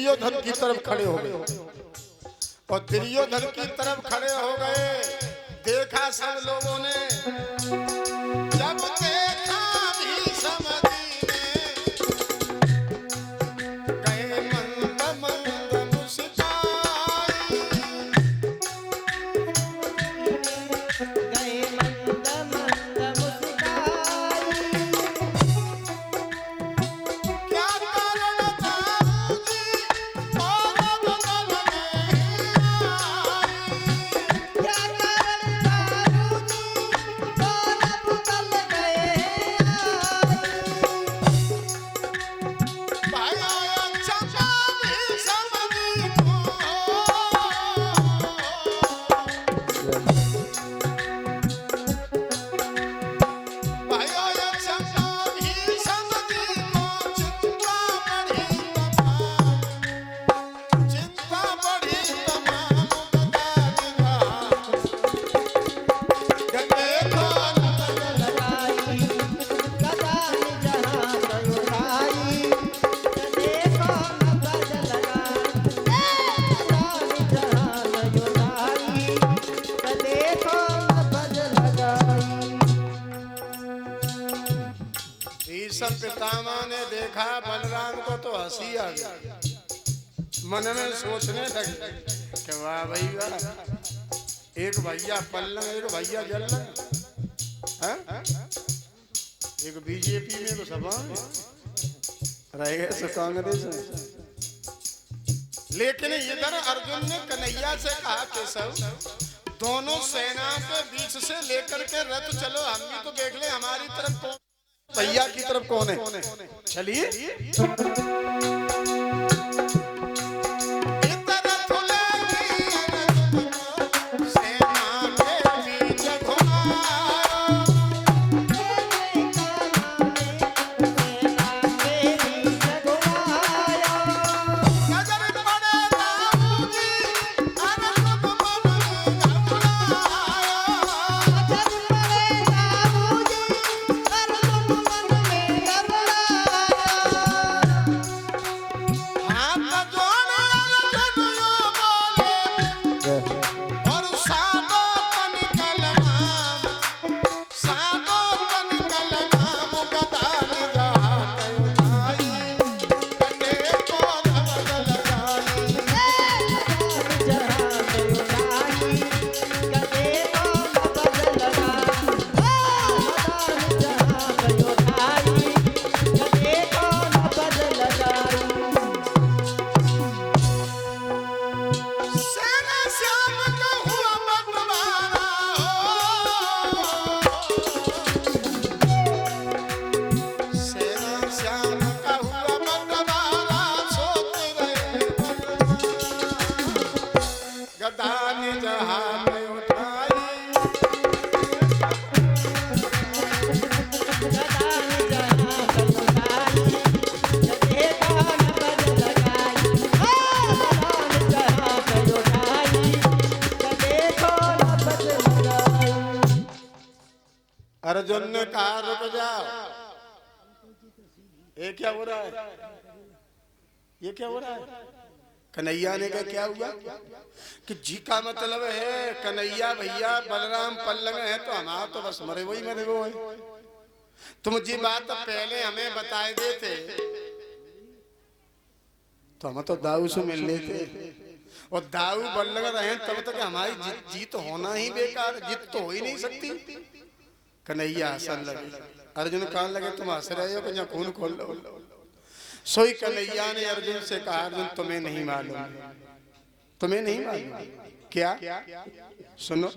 दुर्योधन की तरफ खड़े हो गए और दुर्योधन की तरफ खड़े हो गए। देखा सब लोगों ने, जब देखा भीषम गए मंद मंद मुस्काई, गए मंद मंद मुस्काई। क्या कारण बाबूजी कौन बदल में आई? क्या कारण बाबूजी कौन बदल गए आई। भाई आया चंपा भीषम को, भाई आया चंपा भीषम को, चिंता बढ़ी तमाम, चिंता बढ़ी तमाम, गदा लगाई गदा जहाँ गयो लाई। देखो न बज लगाई जहाँ गयो लाई। देखो न बज लगाई। भीषम पितामह ने देखा बलराम को तो हंसी आ गई। मन में सोचने लगे कि वाह भाई वाह, एक भैया पल्लंग, एक भैया जल्लंग, हैं? एक बीजेपी में तो सभा में रह गए तो कांग्रेस में। लेकिन इधर अर्जुन ने कन्हैया से कहा कि सब दोनों सेना के बीच से लेकर के रथ चलो, हम भी तो देख ले हमारी तरफ कौन, भैया की तरफ कौन है। चलिए इधर खुलेगी सेना के बीच घुमाओ, नजर पड़े बाबूजी अर्जुन मन घबराओ। हाथ जोड़े अर्जुन यो बोले और सादो तन कलमाम, सादो तन कलमाम, गदा निगाह उठाई, कटे को बदल लगाई। सेना श्याम का हुआ बंटवारा हो, सेना श्याम का हुआ बंटवारा, सोते रहे गदा निज हाथ उठाई। अर्जुन ने कहा रुक जाओ, ये क्या हो रहा है, ये क्या हो रहा है। कन्हैया ने कहा क्या हुआ कि जी का मतलब है कन्हैया भैया बलराम पल्लंग है तो हमारा तो बस मरे वही मरे वो है। तुम जी बात तो पहले हमें बताए देते तो हम तो दाऊ से मिल लेते, और दाऊ बल्लंग रहे तब तक हमारी जीत होना ही बेकार, जीत तो हो ही नहीं सकती। कन्हैया हंसन लगे, अर्जुन कहने लगे तुम हंस रहे हो कि जहाँ खून खोल लो। सोई कन्हैया ने अर्जुन से कहा अर्जुन तुम्हें नहीं मालूम, तुम्हें नहीं मालूम क्या, सुनो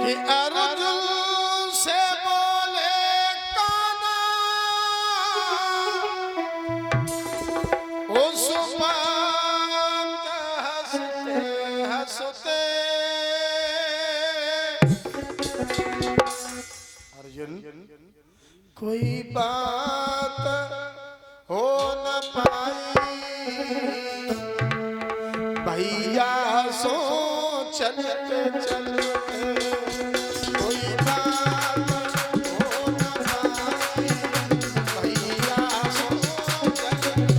कि अर्जुन से बोले काना उस वक्त हंसते हंसते, अर्जुन कोई बात हो न पाई, भैया सोच चलते चलते कोई बात हो न पाई, भैया सो चलते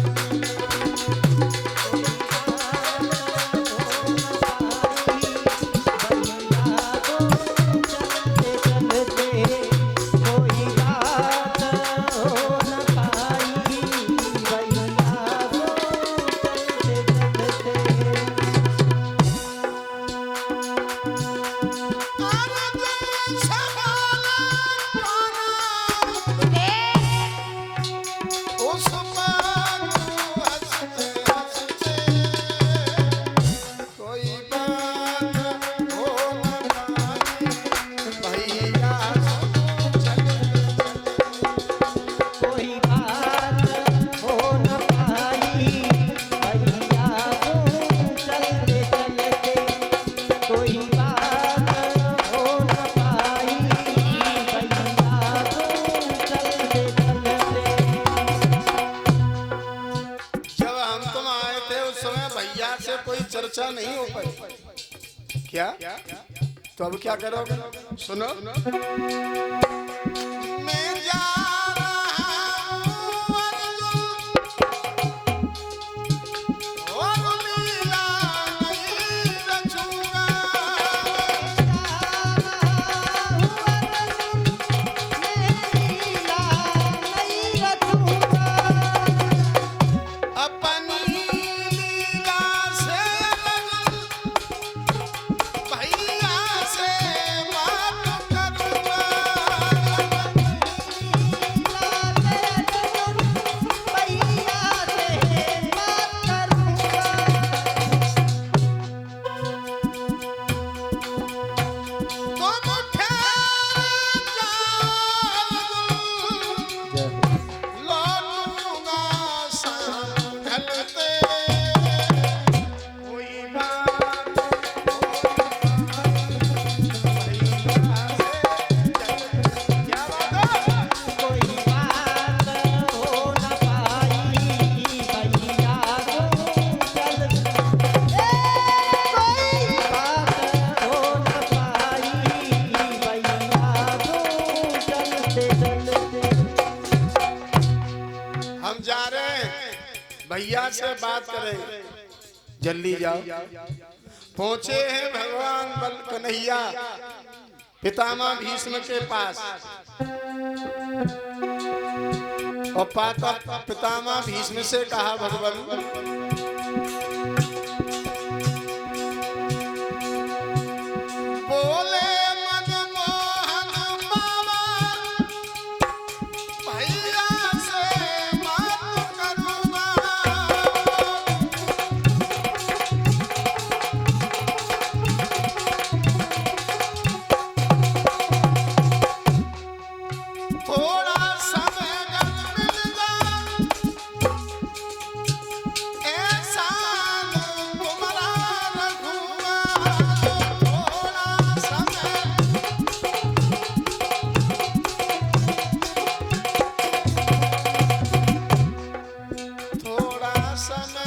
चर्चा नहीं हो पाई क्या? तो अब क्या करोगे? सुनो, मैं जा रहा हूं और लीला नहीं रचूंगा, अपनी लीला से भैया से बात करूंगा, तुम ठहर जाओ, लौटूंगा शाम ढलते, कोई बात क्या बात है? हम जा रहे हैं, भैया से बात करेंगे, जल्दी जाओ। पहुंचे हैं भगवान बल कन्हैया पितामह भीष्म के पास, और पाता पितामह भीष्म से कहा, भगवान बोले मनमोहन बाबा, भैया से बात करूंगा, थोड़ा समय अगर मिल जाए, ऐसा तुम्हारा रखूंगा, थोड़ा समय थोड़ा समय